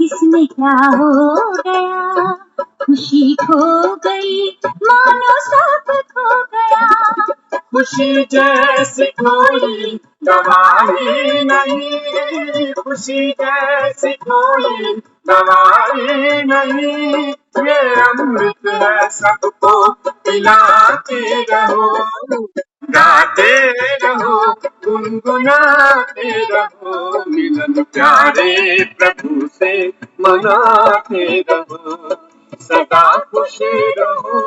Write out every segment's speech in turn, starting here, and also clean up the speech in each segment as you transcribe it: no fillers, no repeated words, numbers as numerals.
इसमें क्या हो गया, खुशी खो गई मानो सब खो गया। खुशी जैसी कोई दवाई नहीं, खुशी जैसी कोई दवाई नहीं, ये अमृत है सबको पिलाते रहो, गाते रहो गुनगुनाते रहो, मिलन प्यारे प्रभु से मनाते रहो, सदा खुश रहो।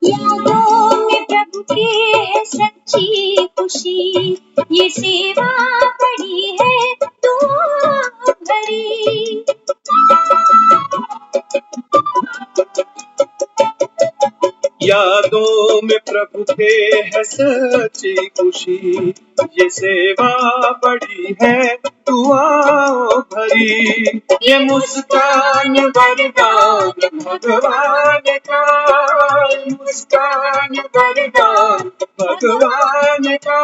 यादों में प्रभु की है सच्ची खुशी, ये सेवा बड़ी है दुआ भरी। यादों में प्रभु के है सच्ची खुशी, ये सेवा बड़ी है दुआओं भरी, ये मुस्कान वरदान भगवान का, मुस्कान वरदान भगवान का,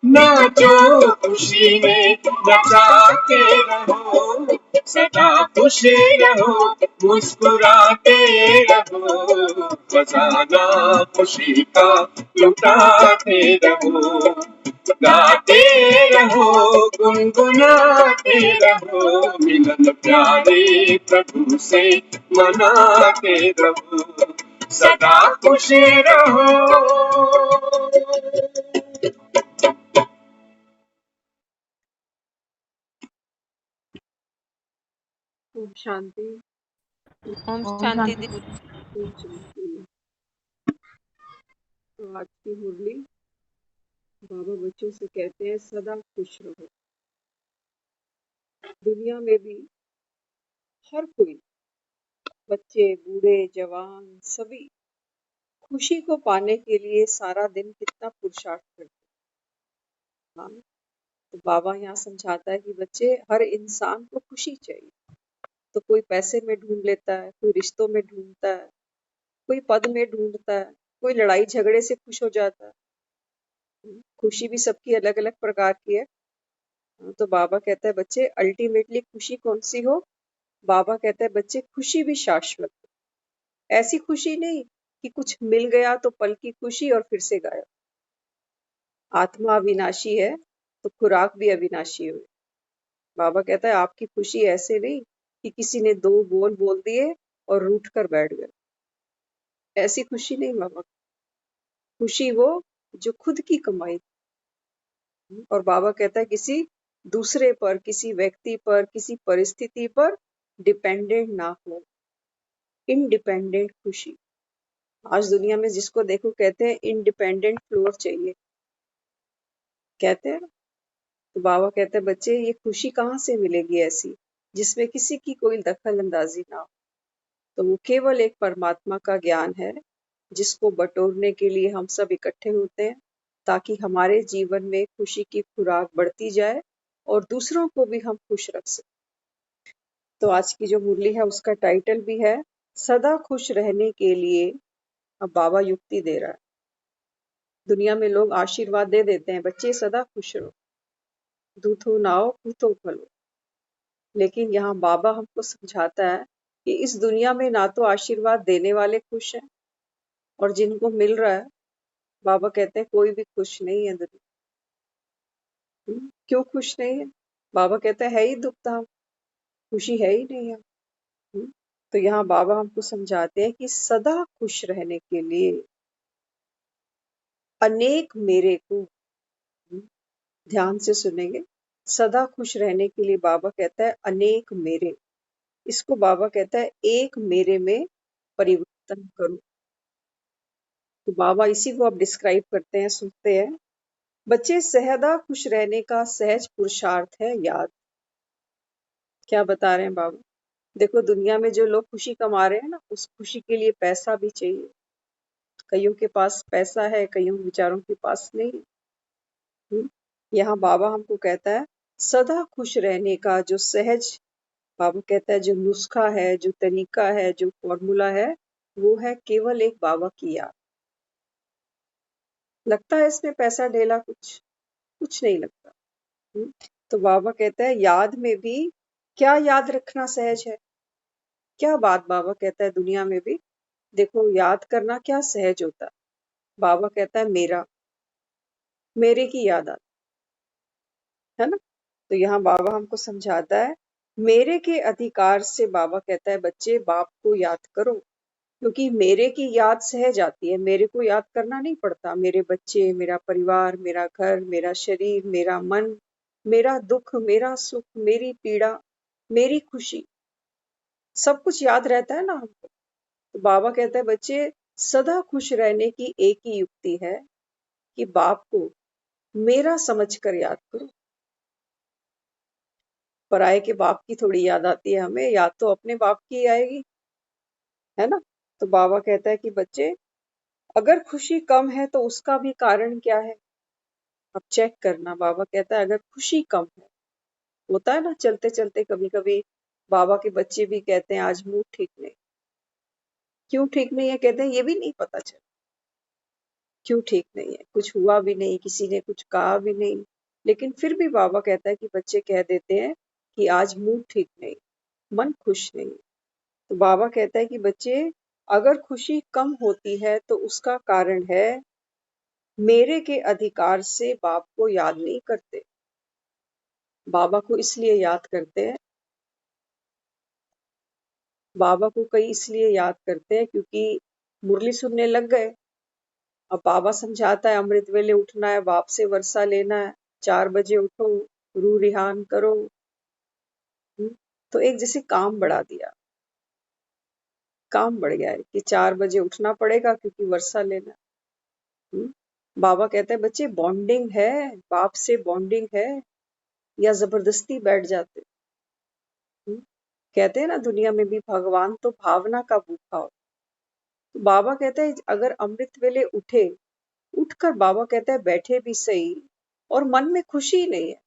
नाचो खुशी में नचाते रहो, सदा खुश रहो मुस्कुराते रहो, खजाना खुशी का लुटाते रहो, गाते रहो गुनगुनाते रहो, मिलन प्यारे प्रभु से मनाते रहो, सदा खुश रहो। ओम शांति। ओम शांति दी। ओम शांति। तो आज की मुरली बाबा बच्चों से कहते हैं सदा खुश रहो। दुनिया में भी हर कोई, बच्चे बूढ़े जवान सभी, खुशी को पाने के लिए सारा दिन कितना पुरुषार्थ करते हैं। हाँ, तो बाबा यहाँ समझाता है कि बच्चे, हर इंसान को खुशी चाहिए। तो कोई पैसे में ढूंढ लेता है, कोई रिश्तों में ढूंढता है, कोई पद में ढूंढता है, कोई लड़ाई झगड़े से खुश हो जाता है। खुशी भी सबकी अलग अलग प्रकार की है। तो बाबा कहता है बच्चे, अल्टीमेटली खुशी कौन सी हो? बाबा कहता है बच्चे, खुशी भी शाश्वत। ऐसी खुशी नहीं कि कुछ मिल गया तो पल की खुशी और फिर से गायब। आत्मा अविनाशी है तो खुराक भी अविनाशी हुई। बाबा कहता है आपकी खुशी ऐसे नहीं कि किसी ने दो बोल बोल दिए और रूठ कर बैठ गए। ऐसी खुशी नहीं बाबा। खुशी वो जो खुद की कमाई। और बाबा कहता है किसी दूसरे पर, किसी व्यक्ति पर, किसी परिस्थिति पर डिपेंडेंट ना हो। इंडिपेंडेंट खुशी। आज दुनिया में जिसको देखो कहते हैं इंडिपेंडेंट फ्लोर चाहिए, कहते हैं। तो बाबा कहते हैं बच्चे, ये खुशी कहाँ से मिलेगी ऐसी जिसमें किसी की कोई दखल अंदाजी ना हो? तो वो केवल एक परमात्मा का ज्ञान है जिसको बटोरने के लिए हम सब इकट्ठे होते हैं, ताकि हमारे जीवन में खुशी की खुराक बढ़ती जाए और दूसरों को भी हम खुश रख सकें। तो आज की जो मुरली है उसका टाइटल भी है सदा खुश रहने के लिए। अब बाबा युक्ति दे रहा है। दुनिया में लोग आशीर्वाद दे देते हैं, बच्चे सदा खुश रहो, दूधो नाओ पूतो फलो। लेकिन यहाँ बाबा हमको समझाता है कि इस दुनिया में ना तो आशीर्वाद देने वाले खुश हैं, और जिनको मिल रहा है बाबा कहते हैं कोई भी खुश नहीं है दुनिया। क्यों खुश नहीं है? बाबा कहते हैं है ही दुखधाम, खुशी है ही नहीं है। तो यहाँ बाबा हमको समझाते हैं कि सदा खुश रहने के लिए अनेक मेरे को, ध्यान से सुनेंगे, सदा खुश रहने के लिए बाबा कहता है अनेक मेरे। इसको बाबा कहता है एक मेरे में परिवर्तन करो। तो बाबा इसी को अब डिस्क्राइब करते हैं, सुनते हैं। बच्चे, सहदा खुश रहने का सहज पुरुषार्थ है याद। क्या बता रहे हैं बाबा? देखो दुनिया में जो लोग खुशी कमा रहे हैं ना, उस खुशी के लिए पैसा भी चाहिए, कईयों के पास पैसा है, कईयों बेचारों के पास नहीं। यहाँ बाबा हमको कहता है सदा खुश रहने का जो सहज, बाबा कहता है जो नुस्खा है, जो तरीका है, जो फॉर्मूला है, वो है केवल एक बाबा की याद। लगता है इसमें पैसा ढेला, कुछ नहीं लगता। तो बाबा कहता है याद में भी क्या याद रखना सहज है। क्या बात बाबा कहता है दुनिया में भी देखो याद करना क्या सहज होता है। बाबा कहता है मेरे की याद आती है ना। तो यहाँ बाबा हमको समझाता है मेरे के अधिकार से, बाबा कहता है बच्चे बाप को याद करो, क्योंकि मेरे की याद सहज आती है, मेरे को याद करना नहीं पड़ता। मेरे बच्चे, मेरा परिवार, मेरा घर, मेरा शरीर, मेरा मन, मेरा दुख, मेरा सुख, मेरी पीड़ा, मेरी खुशी, सब कुछ याद रहता है ना हमको। तो बाबा कहता है बच्चे सदा खुश रहने की एक ही युक्ति है कि बाप को मेरा समझकर याद करो। पराये के बाप की थोड़ी याद आती है हमें, याद तो अपने बाप की आएगी, है ना। तो बाबा कहता है कि बच्चे अगर खुशी कम है तो उसका भी कारण क्या है, अब चेक करना। बाबा कहता है अगर खुशी कम है, होता है ना चलते चलते कभी कभी बाबा के बच्चे भी कहते हैं आज मूड ठीक नहीं। क्यों ठीक नहीं है कहते हैं ये भी नहीं पता चला क्यों ठीक नहीं है, कुछ हुआ भी नहीं, किसी ने कुछ कहा भी नहीं, लेकिन फिर भी बाबा कहता है कि बच्चे कह देते हैं कि आज मूड ठीक नहीं, मन खुश नहीं। तो बाबा कहता है कि बच्चे अगर खुशी कम होती है तो उसका कारण है मेरे के अधिकार से बाप को याद नहीं करते। बाबा को इसलिए याद करते हैं, बाबा को कई इसलिए याद करते हैं क्योंकि मुरली सुनने लग गए। अब बाबा समझाता है अमृत वेले उठना है, बाप से वर्षा लेना है, 4 बजे उठो, रू रिहान करो। तो एक जैसे काम बढ़ा दिया, काम बढ़ गया है कि 4 बजे उठना पड़ेगा क्योंकि वर्षा लेना। बाबा कहते हैं बच्चे बॉन्डिंग है, बाप से बॉन्डिंग है, या जबरदस्ती बैठ जाते। कहते हैं ना दुनिया में भी भगवान तो भावना का भूखा हो। तो बाबा कहते हैं अगर अमृत वेले उठकर बाबा कहते हैं बैठे भी सही और मन में खुशी नहीं है।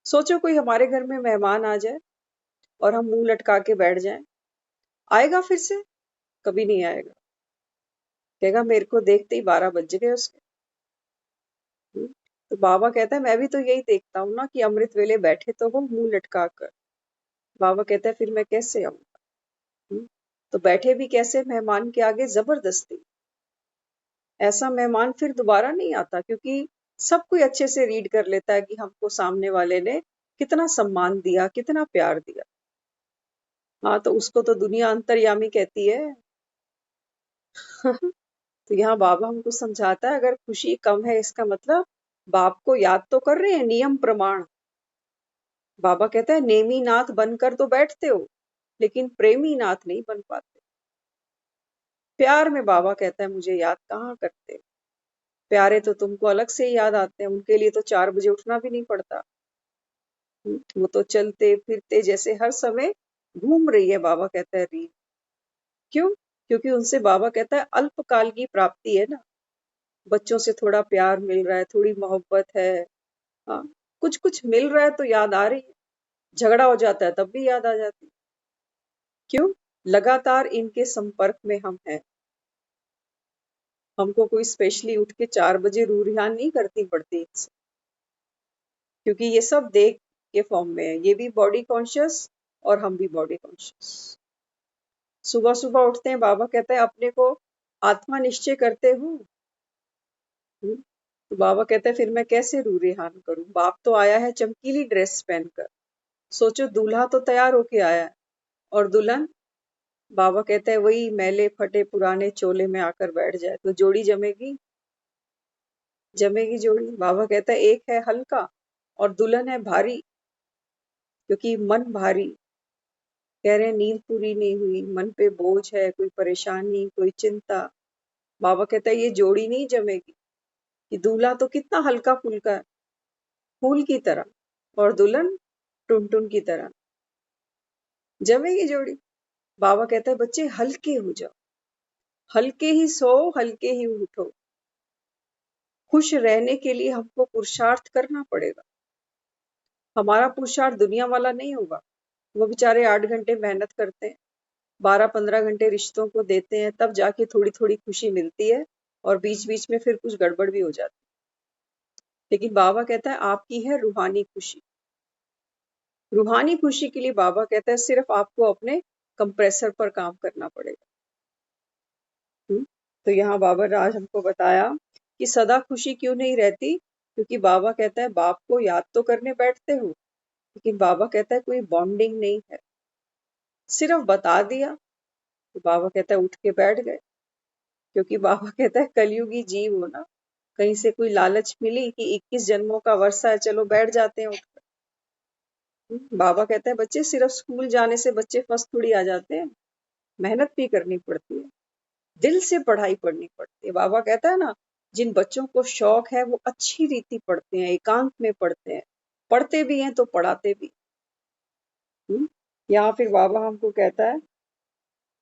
सोचो कोई हमारे घर में मेहमान आ जाए और हम मुंह लटका के बैठ जाएं, आएगा फिर से? कभी नहीं आएगा, कहेगा मेरे को देखते ही 12 बज गए उसके। तो बाबा कहता है मैं भी तो यही देखता हूँ ना कि अमृत वेले बैठे तो वो मुंह लटका कर। बाबा कहता है फिर मैं कैसे आऊंगा? तो बैठे भी कैसे मेहमान के आगे? जबरदस्ती। ऐसा मेहमान फिर दोबारा नहीं आता, क्योंकि सब कोई अच्छे से रीड कर लेता है कि हमको सामने वाले ने कितना सम्मान दिया, कितना प्यार दिया। हाँ, तो उसको तो दुनिया अंतर्यामी कहती है। तो यहाँ बाबा हमको समझाता है अगर खुशी कम है इसका मतलब बाप को याद तो कर रहे हैं नियम प्रमाण। बाबा कहता है नेमी नाथ बनकर तो बैठते हो लेकिन प्रेमी नाथ नहीं बन पाते। प्यार में बाबा कहता है मुझे याद कहाँ करते, प्यारे तो तुमको अलग से ही याद आते हैं, उनके लिए तो 4 बजे उठना भी नहीं पड़ता। वो तो चलते फिरते जैसे हर समय घूम रही है। बाबा कहता है रीत क्यों? क्योंकि उनसे बाबा कहता है अल्पकाल की प्राप्ति है ना, बच्चों से थोड़ा प्यार मिल रहा है, थोड़ी मोहब्बत है, हाँ, कुछ कुछ मिल रहा है तो याद आ रही है। झगड़ा हो जाता है तब भी याद आ जाती है। क्यों? लगातार इनके संपर्क में हम हैं। हमको कोई स्पेशली उठ के 4 बजे रू रिहान नहीं करती पड़ती इनसे, क्योंकि ये सब देख के फॉर्म में है, ये भी बॉडी कॉन्शियस और हम भी बॉडी कॉन्शियस। सुबह सुबह उठते हैं, बाबा कहता है अपने को आत्मा निश्चय करते हो। तो बाबा कहते हैं फिर मैं कैसे रू रिहान करूं? बाप तो आया है चमकीली ड्रेस पहनकर, सोचो दूल्हा तो तैयार होके आया है और दुल्हन, बाबा कहते हैं वही मैले फटे पुराने चोले में आकर बैठ जाए तो जोड़ी जमेगी? जमेगी जोड़ी? बाबा कहता है एक है हल्का और दुल्हन है भारी, क्योंकि मन भारी। कह रहे हैं नींद पूरी नहीं हुई, मन पे बोझ है, कोई परेशानी, कोई चिंता। बाबा कहता है ये जोड़ी नहीं जमेगी, कि दूल्हा तो कितना हल्का फुल्का है, फूल की तरह, और दुल्हन टुनटुन की तरह। जमेगी जोड़ी? बाबा कहता है बच्चे हल्के हो जाओ, हल्के ही सो हल्के ही उठो। खुश रहने के लिए हमको पुरुषार्थ करना पड़ेगा। हमारा पुरुषार्थ दुनिया वाला नहीं होगा। वो बेचारे 8 घंटे मेहनत करते हैं, 12-15 घंटे रिश्तों को देते हैं, तब जाके थोड़ी थोड़ी खुशी मिलती है, और बीच बीच में फिर कुछ गड़बड़ भी हो जाती है। लेकिन बाबा कहता है आपकी है रूहानी खुशी। रूहानी खुशी के लिए बाबा कहता है सिर्फ आपको अपने कंप्रेसर पर काम करना पड़ेगा। तो यहाँ बाबा ने आज हमको बताया कि सदा खुशी क्यों नहीं रहती, क्योंकि बाबा कहता है बाप को याद तो करने बैठते हो, लेकिन बाबा कहता है कोई बॉन्डिंग नहीं है। सिर्फ बता दिया तो बाबा कहता है उठ के बैठ गए, क्योंकि बाबा कहता है कलयुगी जीव हो ना, कहीं से कोई लालच मिली कि 21 जन्मों का वर्षा है, चलो बैठ जाते हैं उठकर। बाबा कहता है बच्चे सिर्फ स्कूल जाने से बच्चे फर्स्ट थोड़ी आ जाते हैं, मेहनत भी करनी पड़ती है, दिल से पढ़ाई पढ़नी पड़ती है। बाबा कहता है ना, जिन बच्चों को शौक है वो अच्छी रीति पढ़ते हैं, एकांत में पढ़ते हैं, पढ़ते भी हैं तो पढ़ाते भी। यहाँ फिर बाबा हमको कहता है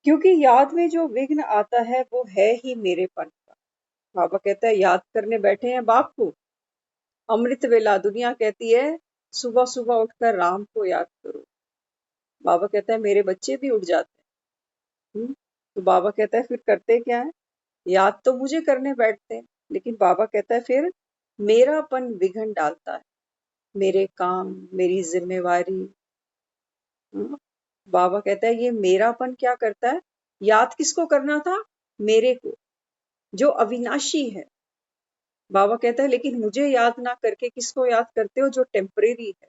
क्योंकि याद में जो विघ्न आता है वो है ही मेरेपन का। बाबा कहता है याद करने बैठे हैं बाप को, अमृत वेला दुनिया कहती है सुबह सुबह उठकर राम को याद करो। बाबा कहता है मेरे बच्चे भी उठ जाते हैं। तो बाबा कहता है फिर करते क्या है, याद तो मुझे करने बैठते हैं, लेकिन बाबा कहता है फिर मेरापन विघन डालता है, मेरे काम, मेरी जिम्मेवारी। बाबा कहता है ये मेरापन क्या करता है, याद किसको करना था, मेरे को, जो अविनाशी है। बाबा कहता है लेकिन मुझे याद ना करके किसको याद करते हो, जो टेम्परेरी है,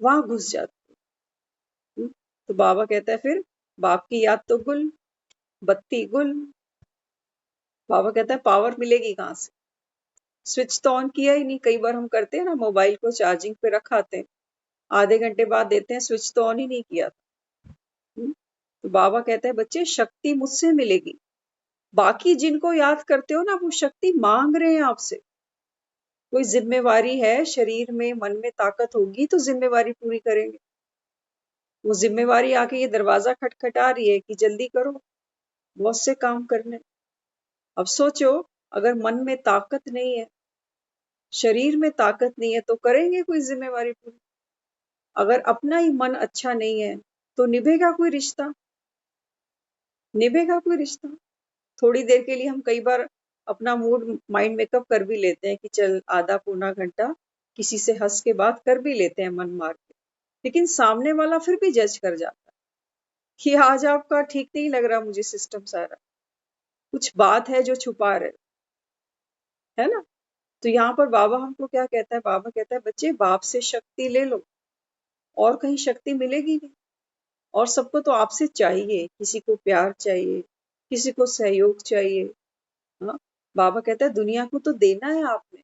वहां घुस जाते हो। तो बाबा कहता है फिर बाप की याद तो गुल, बत्ती गुल। बाबा कहता है पावर मिलेगी कहाँ से, स्विच तो ऑन किया ही नहीं। कई बार हम करते हैं ना, मोबाइल को चार्जिंग पे रखाते हैं, आधे घंटे बाद देते हैं, स्विच तो ऑन ही नहीं किया था। तो बाबा कहता है बच्चे शक्ति मुझसे मिलेगी, बाकी जिनको याद करते हो ना वो शक्ति मांग रहे हैं आपसे। कोई जिम्मेवारी है शरीर में, मन में ताकत होगी तो जिम्मेवारी पूरी करेंगे। वो जिम्मेवारी आके ये दरवाजा खटखटा रही है कि जल्दी करो, बहुत से काम करने। अब सोचो अगर मन में ताकत नहीं है, शरीर में ताकत नहीं है, तो करेंगे कोई जिम्मेवारी पूरी। अगर अपना ही मन अच्छा नहीं है तो निभेगा कोई रिश्ता, निभेगा कोई रिश्ता। थोड़ी देर के लिए हम कई बार अपना मूड माइंड मेकअप कर भी लेते हैं कि चल आधा पौना घंटा किसी से हंस के बात कर भी लेते हैं मन मार के, लेकिन सामने वाला फिर भी जज कर जाता है कि आज आपका ठीक नहीं लग रहा, मुझे सिस्टम सारा, कुछ बात है जो छुपा रहे, है ना। तो यहाँ पर बाबा हमको क्या कहता है, बाबा कहता है बच्चे बाप से शक्ति ले लो, और कहीं शक्ति मिलेगी नहीं। और सबको तो आपसे चाहिए, किसी को प्यार चाहिए, किसी को सहयोग चाहिए। हाँ, बाबा कहता है दुनिया को तो देना है आपने,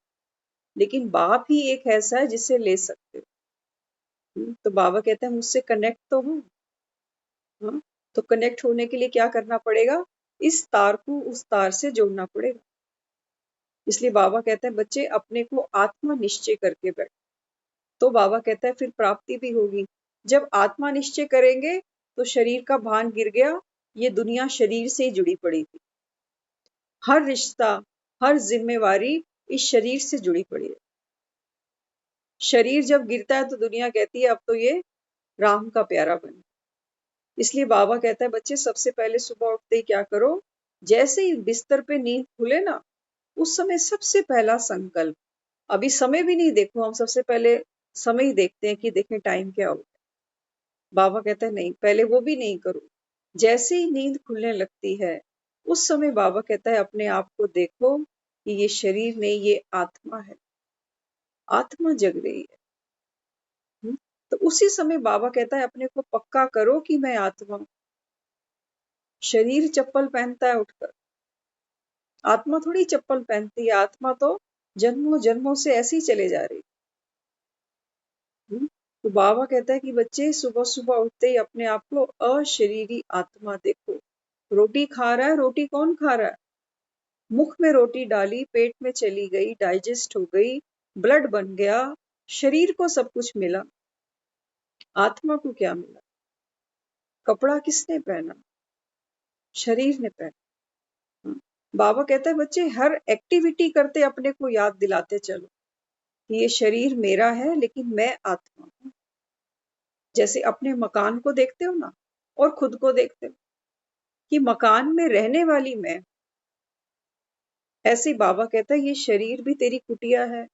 लेकिन बाप ही एक ऐसा है जिससे ले सकते हो। तो बाबा कहता है मुझसे कनेक्ट तो हो। हाँ, तो कनेक्ट होने के लिए क्या करना पड़ेगा, इस तार को उस तार से जोड़ना पड़ेगा। इसलिए बाबा कहता है बच्चे अपने को आत्मा निश्चय करके बैठ। तो बाबा कहता है फिर प्राप्ति भी होगी। जब आत्मा निश्चय करेंगे तो शरीर का भान गिर गया, ये दुनिया शरीर से ही जुड़ी पड़ी थी, हर रिश्ता, हर जिम्मेवारी इस शरीर से जुड़ी पड़ी है। शरीर जब गिरता है तो दुनिया कहती है अब तो ये राम का प्यारा बने। इसलिए बाबा कहता है बच्चे सबसे पहले सुबह उठते ही क्या करो, जैसे ही बिस्तर पे नींद खुले ना, उस समय सबसे पहला संकल्प, अभी समय भी नहीं देखो, हम सबसे पहले समय ही देखते हैं कि देखें टाइम क्या हो। बाबा कहता है नहीं, पहले वो भी नहीं करो, जैसे ही नींद खुलने लगती है उस समय बाबा कहता है अपने आप को देखो कि ये शरीर नहीं, ये आत्मा है, आत्मा जग रही है। तो उसी समय बाबा कहता है अपने को पक्का करो कि मैं आत्मा हूं। शरीर चप्पल पहनता है उठकर, आत्मा थोड़ी चप्पल पहनती है, आत्मा तो जन्मों जन्मों से ऐसी चले जा रही। तो बाबा कहता है कि बच्चे सुबह सुबह उठते ही अपने आप को अशरीरी आत्मा देखो। रोटी खा रहा है, रोटी कौन खा रहा है, मुख में रोटी डाली, पेट में चली गई, डाइजेस्ट हो गई, ब्लड बन गया, शरीर को सब कुछ मिला, आत्मा को क्या मिला, कपड़ा किसने पहना, शरीर ने पहना। बाबा कहता है बच्चे हर एक्टिविटी करते अपने को याद दिलाते चलो कि ये शरीर मेरा है लेकिन मैं आत्मा हूं। जैसे अपने मकान को देखते हो ना और खुद को देखते हो कि मकान में रहने वाली मैं, ऐसे बाबा कहता है ये शरीर भी तेरी कुटिया है।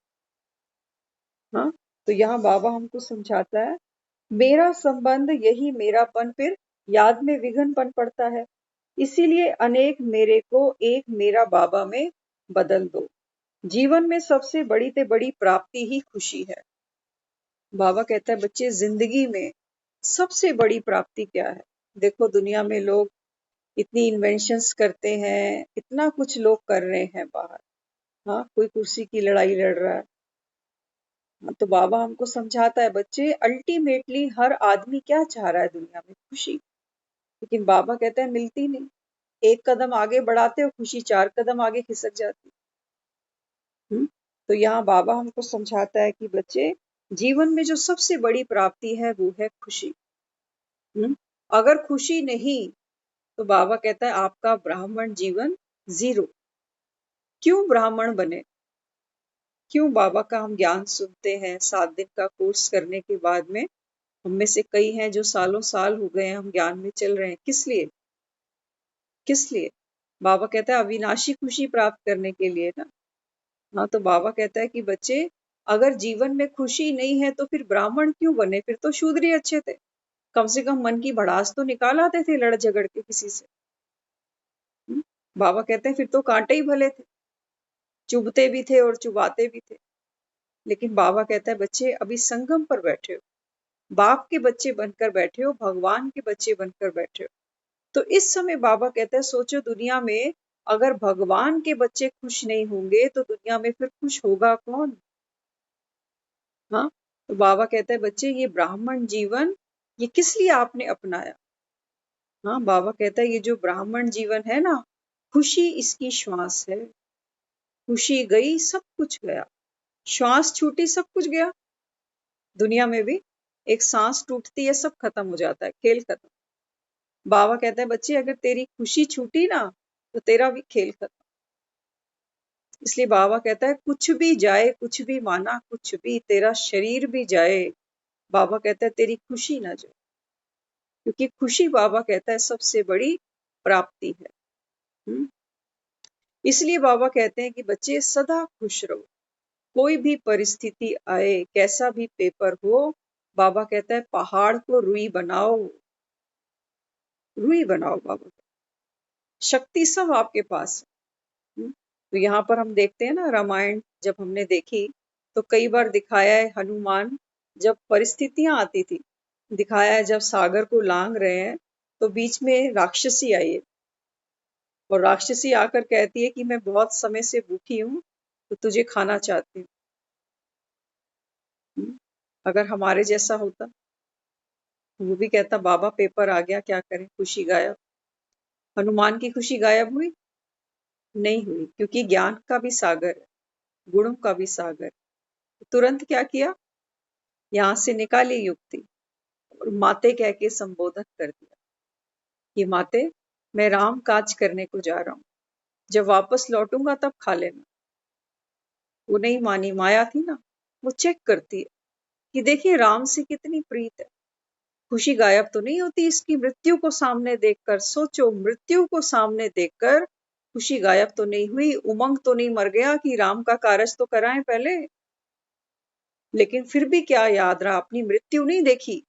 हाँ, तो यहाँ बाबा हमको समझाता है मेरा संबंध यही मेरापन फिर याद में विघ्नपन पड़ता है, इसीलिए अनेक मेरे को एक मेरा बाबा में बदल दो। जीवन में सबसे बड़ी से बड़ी प्राप्ति ही खुशी है। बाबा कहता है बच्चे जिंदगी में सबसे बड़ी प्राप्ति क्या है? देखो दुनिया में लोग इतनी इन्वेंशंस करते हैं, इतना कुछ लोग कर रहे हैं बाहर। हाँ, कोई कुर्सी की लड़ाई लड़ रहा है। हाँ, तो बाबा हमको समझाता है बच्चे अल्टीमेटली हर आदमी क्या चाह रहा है दुनिया में? खुशी। लेकिन बाबा कहता है मिलती नहीं। एक कदम आगे बढ़ाते हो खुशी 4 कदम आगे खिसक जाती। तो यहाँ बाबा हमको समझाता है कि बच्चे जीवन में जो सबसे बड़ी प्राप्ति है वो है खुशी। अगर खुशी नहीं तो बाबा कहता है आपका ब्राह्मण जीवन 0। क्यों ब्राह्मण बने? क्यों बाबा का हम ज्ञान सुनते हैं? 7 दिन का कोर्स करने के बाद में हम में से कई हैं जो सालों साल हो गए हैं हम ज्ञान में चल रहे हैं। किस लिए? किस लिए? बाबा कहता है अविनाशी खुशी प्राप्त करने के लिए ना। हाँ, तो बाबा कहता है कि बच्चे अगर जीवन में खुशी नहीं है तो फिर ब्राह्मण क्यों बने? फिर तो शूद्र ही अच्छे थे। कम से कम मन की भड़ास तो निकाल आते थे लड़ झगड़ के किसी से। बाबा कहते हैं फिर तो कांटे ही भले थे, चुभते भी थे और चुबाते भी थे। लेकिन बाबा कहता है बच्चे अभी संगम पर बैठे हो, बाप के बच्चे बनकर बैठे हो, भगवान के बच्चे बनकर बैठे हो। तो इस समय बाबा कहता है सोचो दुनिया में अगर भगवान के बच्चे खुश नहीं होंगे तो दुनिया में फिर खुश होगा कौन? हाँ, तो बाबा कहता है बच्चे ये ब्राह्मण जीवन ये किस लिए आपने अपनाया? हाँ, बाबा कहता है ये जो ब्राह्मण जीवन है ना, खुशी इसकी श्वास है। खुशी गई सब कुछ गया, श्वास छूटी सब कुछ गया। दुनिया में भी एक सांस टूटती है सब खत्म हो जाता है, खेल खत्म। बाबा कहता है बच्चे अगर तेरी खुशी छूटी ना तो तेरा भी खेल खत्म। इसलिए बाबा कहता है कुछ भी जाए, कुछ भी माना, कुछ भी तेरा शरीर भी जाए, बाबा कहता है तेरी खुशी ना जाए। क्योंकि खुशी बाबा कहता है सबसे बड़ी प्राप्ति है। इसलिए बाबा कहते हैं कि बच्चे सदा खुश रहो, कोई भी परिस्थिति आए, कैसा भी पेपर हो। बाबा कहता है पहाड़ को रुई बनाओ, रुई बनाओ। बाबा शक्ति सब आपके पास है। तो यहाँ पर हम देखते हैं ना रामायण जब हमने देखी तो कई बार दिखाया है हनुमान जब परिस्थितियां आती थी, दिखाया है जब सागर को लांग रहे हैं तो बीच में राक्षसी आई है और राक्षसी आकर कहती है कि मैं बहुत समय से भूखी हूं तो तुझे खाना चाहती हूँ। अगर हमारे जैसा होता वो भी कहता बाबा पेपर आ गया क्या करें, खुशी गायब। हनुमान की खुशी गायब हुई? नहीं हुई, क्योंकि ज्ञान का भी सागर है, गुणों का भी सागर। तुरंत क्या किया, यहाँ से निकाली युक्ति और माते कह के संबोधन कर दिया कि माते मैं राम काज करने को जा रहा हूँ, जब वापस लौटूंगा तब खा लेना। वो नहीं मानी, माया थी ना, वो चेक करती है कि देखिए राम से कितनी प्रीत है। खुशी गायब तो नहीं होती इसकी मृत्यु को सामने देखकर। सोचो मृत्यु को सामने देखकर खुशी गायब तो नहीं हुई, उमंग तो नहीं मर गया कि राम का कारज तो कराएं पहले। लेकिन फिर भी क्या याद रहा, अपनी मृत्यु नहीं देखी,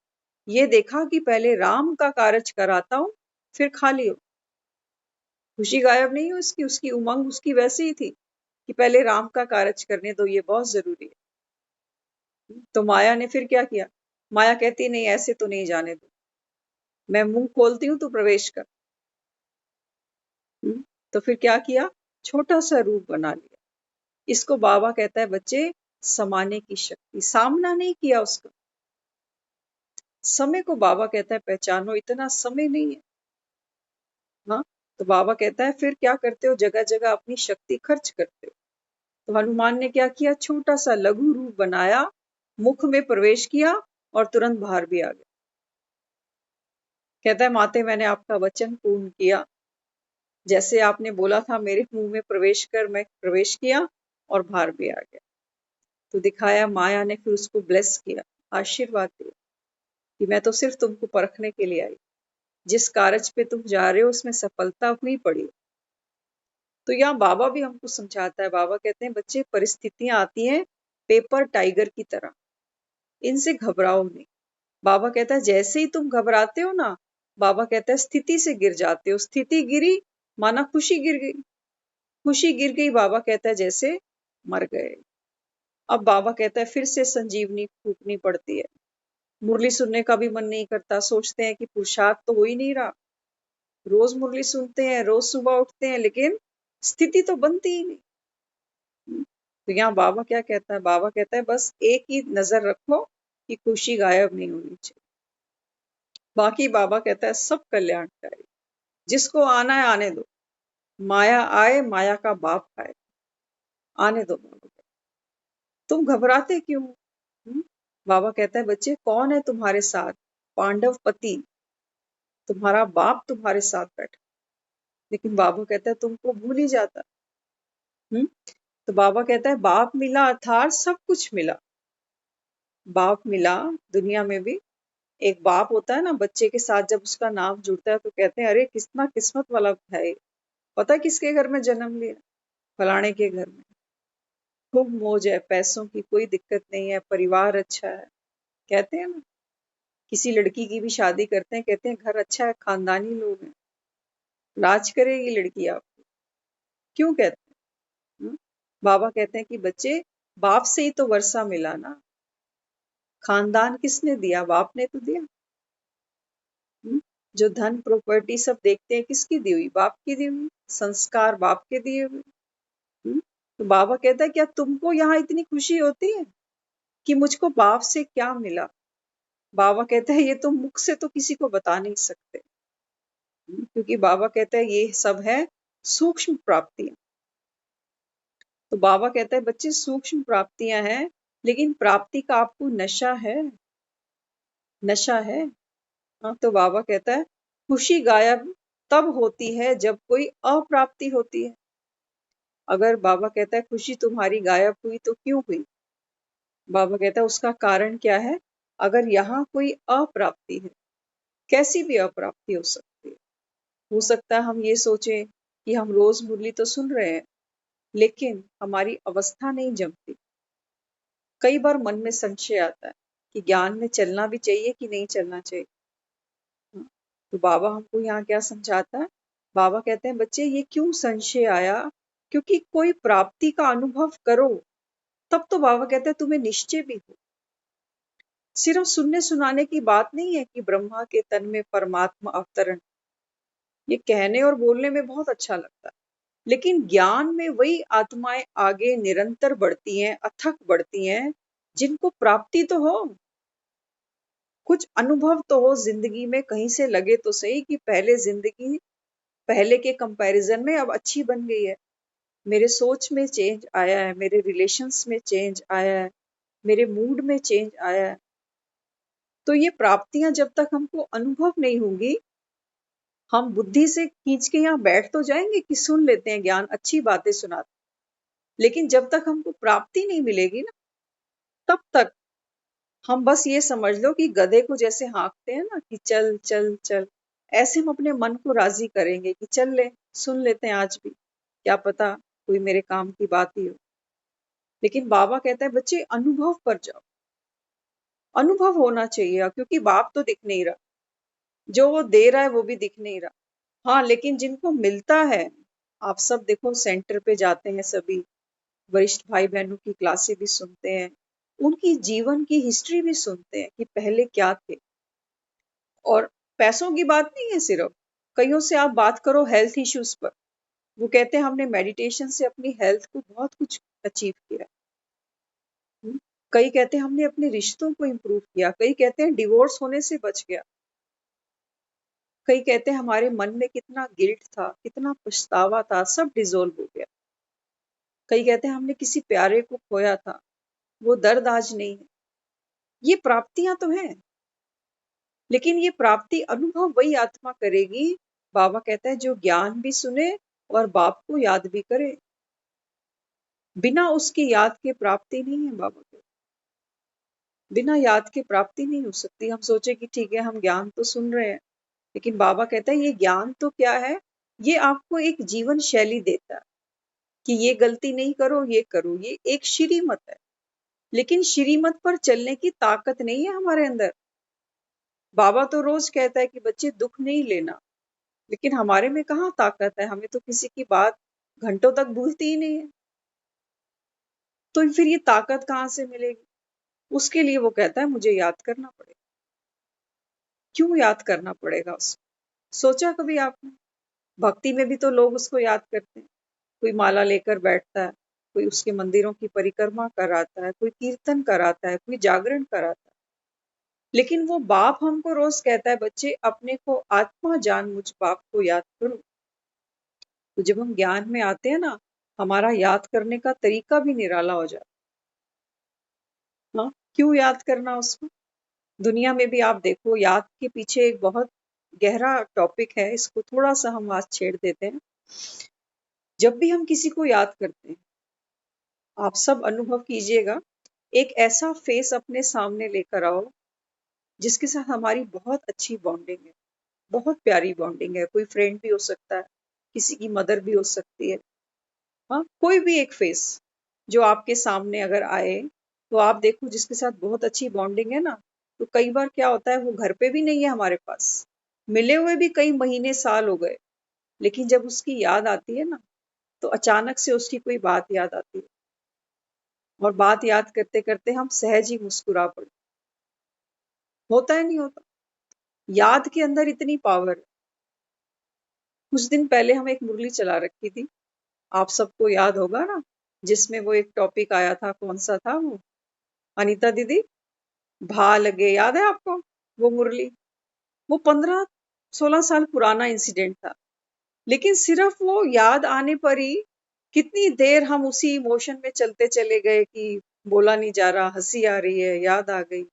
ये देखा कि पहले राम का कारज कराता हूं फिर खा लियो। खुशी गायब नहीं हुई उसकी, उसकी उमंग उसकी वैसी ही थी कि पहले राम का कारज करने दो, ये बहुत जरूरी है। तो माया ने फिर क्या किया, माया कहती नहीं ऐसे तो नहीं जाने दो, मैं मुंह खोलती हूं तो प्रवेश कर। तो फिर क्या किया, छोटा सा रूप बना लिया। इसको बाबा कहता है बच्चे समाने की शक्ति, सामना नहीं किया उसका। समय को बाबा कहता है पहचानो, इतना समय नहीं है। हाँ, तो बाबा कहता है फिर क्या करते हो, जगह जगह अपनी शक्ति खर्च करते हो। तो हनुमान ने क्या किया, छोटा सा लघु रूप बनाया, मुख में प्रवेश किया और तुरंत बाहर भी आ गया। कहता है माते मैंने आपका वचन पूर्ण किया, जैसे आपने बोला था मेरे मुंह में प्रवेश कर, मैं प्रवेश किया और बाहर भी आ गया। तो दिखाया, माया ने फिर उसको ब्लेस किया, आशीर्वाद दिया कि मैं तो सिर्फ तुमको परखने के लिए आई, जिस कारज पे तुम जा रहे हो उसमें सफलता हुई पड़ी। तो यहाँ बाबा भी हमको समझाता है। बाबा कहते हैं बच्चे, परिस्थितियां आती हैं पेपर टाइगर की तरह, इनसे घबराओ नहीं। बाबा कहता है जैसे ही तुम घबराते हो ना, बाबा कहता है स्थिति से गिर जाते हो। स्थिति गिरी माना खुशी गिर गई, खुशी गिर गई बाबा कहता है जैसे मर गए। अब बाबा कहता है फिर से संजीवनी फूकनी पड़ती है। मुरली सुनने का भी मन नहीं करता, सोचते हैं कि पुरुषार्थ तो हो ही नहीं रहा। रोज मुरली सुनते हैं, रोज सुबह उठते हैं, लेकिन स्थिति तो बनती ही नहीं। तो यहाँ बाबा क्या कहता है? बाबा कहता है बस एक ही नजर रखो कि खुशी गायब नहीं होनी चाहिए। बाकी बाबा कहता है सब कल्याणकारी, जिसको आना है आने दो, माया आए माया का बाप आए, आने दो। बाबा कहता है, तुम घबराते क्यों? बाबा कहता है बच्चे, कौन है तुम्हारे साथ? पांडव पति, तुम्हारा बाप तुम्हारे साथ बैठा। लेकिन बाबा कहता है तुमको भूल ही जाता। तो बाबा कहता है बाप मिला अर्थात सब कुछ मिला। बाप मिला, दुनिया में भी एक बाप होता है ना, बच्चे के साथ जब उसका नाम जुड़ता है तो कहते हैं अरे कितना किस्मत वाला है ये। पता है किसके घर में जन्म लिया? फलाने के घर में। खूब मौज है, पैसों की कोई दिक्कत नहीं है, परिवार अच्छा है। कहते हैं ना, किसी लड़की की भी शादी करते हैं, कहते हैं घर अच्छा है, खानदानी लोग हैं, राज करेगी लड़की आपको। क्यों कहते हैं? बाबा कहते हैं कि बच्चे, बाप से ही तो वर्षा मिला ना, खानदान किसने दिया? बाप ने तो दिया। जो धन प्रॉपर्टी सब देखते हैं किसकी दी हुई? बाप की दी हुई। संस्कार बाप के दिए हुए। तो बाबा कहता है क्या तुमको यहाँ इतनी खुशी होती है कि मुझको बाप से क्या मिला? बाबा कहता है ये तो मुख से तो किसी को बता नहीं सकते, क्योंकि बाबा कहता है ये सब है सूक्ष्म प्राप्तियां। तो बाबा कहता है बच्चे, सूक्ष्म प्राप्तियां हैं, लेकिन प्राप्ति का आपको नशा है, नशा है। हाँ, तो बाबा कहता है खुशी गायब तब होती है जब कोई अप्राप्ति होती है। अगर बाबा कहता है खुशी तुम्हारी गायब हुई तो क्यों हुई? बाबा कहता है उसका कारण क्या है? अगर यहाँ कोई अप्राप्ति है, कैसी भी अप्राप्ति हो सकती है। हो सकता है हम ये सोचें कि हम रोज मुरली तो सुन रहे हैं, लेकिन हमारी अवस्था नहीं जमती। कई बार मन में संशय आता है कि ज्ञान में चलना भी चाहिए कि नहीं चलना चाहिए। तो बाबा हमको यहाँ क्या समझाता है? बाबा कहते हैं बच्चे, ये क्यों संशय आया? क्योंकि कोई प्राप्ति का अनुभव करो, तब तो बाबा कहते हैं तुम्हें निश्चय भी हो। सिर्फ सुनने सुनाने की बात नहीं है कि ब्रह्मा के तन में परमात्मा अवतरण, ये कहने और बोलने में बहुत अच्छा लगता है, लेकिन ज्ञान में वही आत्माएं आगे निरंतर बढ़ती हैं, अथक बढ़ती हैं, जिनको प्राप्ति तो हो, कुछ अनुभव तो हो जिंदगी में, कहीं से लगे तो सही कि पहले जिंदगी पहले के कंपैरिजन में अब अच्छी बन गई है, मेरे सोच में चेंज आया है, मेरे रिलेशंस में चेंज आया है, मेरे मूड में चेंज आया है। तो ये प्राप्तियां जब तक हमको अनुभव नहीं होंगी, हम बुद्धि से खींच के यहाँ बैठ तो जाएंगे कि सुन लेते हैं ज्ञान, अच्छी बातें सुनाते, लेकिन जब तक हमको प्राप्ति नहीं मिलेगी ना, तब तक हम बस ये समझ लो कि गधे को जैसे हाँकते हैं ना कि चल चल चल, ऐसे हम अपने मन को राजी करेंगे कि चल ले, सुन लेते हैं आज भी, क्या पता कोई मेरे काम की बात ही हो। लेकिन बाबा कहता है बच्चे, अनुभव पर जाओ, अनुभव होना चाहिए, क्योंकि बाप तो दिख नहीं रहा, जो वो दे रहा है वो भी दिख नहीं रहा। हाँ, लेकिन जिनको मिलता है, आप सब देखो सेंटर पे जाते हैं, सभी वरिष्ठ भाई बहनों की क्लासें भी सुनते हैं, उनकी जीवन की हिस्ट्री भी सुनते हैं कि पहले क्या थे। और पैसों की बात नहीं है सिर्फ, कईयों से आप बात करो हेल्थ इश्यूज पर, वो कहते हैं हमने मेडिटेशन से अपनी हेल्थ को बहुत कुछ अचीव किया। कई कहते हैं हमने अपने रिश्तों को इम्प्रूव किया, कई कहते हैं डिवोर्स होने से बच गया, कई कहते हैं हमारे मन में कितना गिल्ट था, कितना पछतावा था, सब डिसॉल्व हो गया। कई कहते हैं हमने किसी प्यारे को खोया था, वो दर्द आज नहीं है। ये प्राप्तियां तो हैं, लेकिन ये प्राप्ति अनुभव वही आत्मा करेगी बाबा कहता है जो ज्ञान भी सुने और बाप को याद भी करे, बिना उसकी याद के प्राप्ति नहीं है। बाबा को बिना याद के प्राप्ति नहीं हो सकती। हम सोचे कि ठीक है हम ज्ञान तो सुन रहे हैं, लेकिन बाबा कहता है ये ज्ञान तो क्या है, ये आपको एक जीवन शैली देता है कि ये गलती नहीं करो, ये करो। ये एक श्रीमत है, लेकिन श्रीमत पर चलने की ताकत नहीं है हमारे अंदर। बाबा तो रोज कहता है कि बच्चे दुख नहीं लेना, लेकिन हमारे में कहाँ ताकत है, हमें तो किसी की बात घंटों तक भूलती ही नहीं है। तो फिर ये ताकत कहाँ से मिलेगी? उसके लिए वो कहता है मुझे याद करना पड़ेगा। क्यों याद करना पड़ेगा उसको? सोचा कभी आपने? भक्ति में भी तो लोग उसको याद करते हैं। कोई माला लेकर बैठता है, कोई उसके मंदिरों की परिक्रमा कराता है, कोई कीर्तन कराता है, कोई जागरण कराता है। लेकिन वो बाप हमको रोज कहता है बच्चे अपने को आत्मा जान मुझ बाप को याद करो। तो जब हम ज्ञान में आते हैं ना, हमारा याद करने का तरीका भी निराला हो जाता है। हाँ, क्यों याद करना उसको? दुनिया में भी आप देखो, याद के पीछे एक बहुत गहरा टॉपिक है, इसको थोड़ा सा हम आज छेड़ देते हैं। जब भी हम किसी को याद करते हैं, आप सब अनुभव कीजिएगा, एक ऐसा फेस अपने सामने लेकर आओ जिसके साथ हमारी बहुत अच्छी बॉन्डिंग है, बहुत प्यारी बॉन्डिंग है। कोई फ्रेंड भी हो सकता है, किसी की मदर भी हो सकती है। हाँ, कोई भी एक फेस जो आपके सामने अगर आए, तो आप देखो जिसके साथ बहुत अच्छी बॉन्डिंग है ना, तो कई बार क्या होता है वो घर पे भी नहीं है हमारे पास, मिले हुए भी कई महीने साल हो गए, लेकिन जब उसकी याद आती है ना, तो अचानक से उसकी कोई बात याद आती है, और बात याद करते करते हम सहज ही मुस्कुरा पड़ते। होता है नहीं होता? याद के अंदर इतनी पावर है। कुछ दिन पहले हम एक मुरली चला रखी थी, आप सबको याद होगा ना, जिसमें वो एक टॉपिक आया था, कौन सा था वो, अनीता दीदी, भा लगे, याद है आपको वो मुरली? वो 15-16 साल पुराना इंसिडेंट था, लेकिन सिर्फ वो याद आने पर ही कितनी देर हम उसी इमोशन में चलते चले गए कि बोला नहीं जा रहा, हंसी आ रही है, याद आ गई।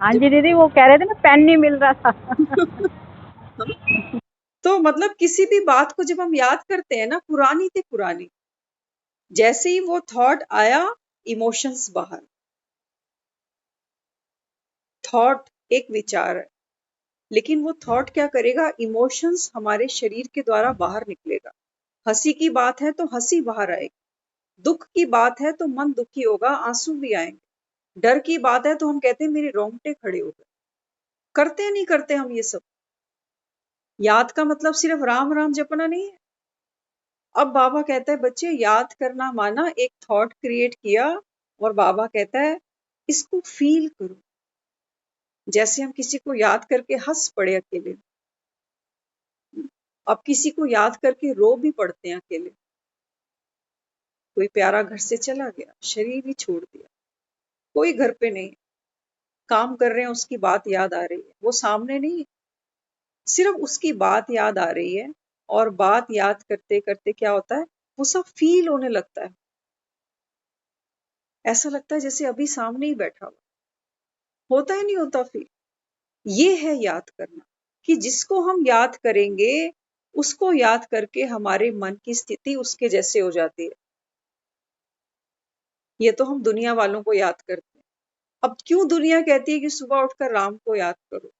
हाँ जी दीदी, वो कह रहे थे ना पेन नहीं मिल रहा था। तो मतलब किसी भी बात को जब हम याद करते हैं ना, पुरानी थी पुरानी, जैसे ही वो थॉट आया, इमोशंस बाहर। थॉट एक विचार है, लेकिन वो थॉट क्या करेगा, इमोशंस हमारे शरीर के द्वारा बाहर निकलेगा। हंसी की बात है तो हंसी बाहर आएगी, दुख की बात है तो मन दुखी होगा, आंसू भी आएंगे, डर की बात है तो हम कहते हैं मेरे रोंगटे खड़े हो गए। करते नहीं करते हम ये सब? याद का मतलब सिर्फ राम राम जपना नहीं है। अब बाबा कहता है बच्चे, याद करना माना एक थॉट क्रिएट किया, और बाबा कहता है इसको फील करो। जैसे हम किसी को याद करके हंस पड़े अकेले, अब किसी को याद करके रो भी पड़ते हैं अकेले। कोई प्यारा घर से चला गया, शरीर ही छोड़ दिया, कोई घर पे नहीं, काम कर रहे हैं, उसकी बात याद आ रही है, वो सामने नहीं है, सिर्फ उसकी बात याद आ रही है। और बात याद करते करते क्या होता है, वो सब फील होने लगता है। ऐसा लगता है जैसे अभी सामने ही बैठा हुआ। होता ही नहीं होता फील? ये है याद करना, कि जिसको हम याद करेंगे, उसको याद करके हमारे मन की स्थिति उसके जैसे हो जाती है। ये तो हम दुनिया वालों को याद करते हैं। अब क्यों दुनिया कहती है कि सुबह उठकर राम को याद करो,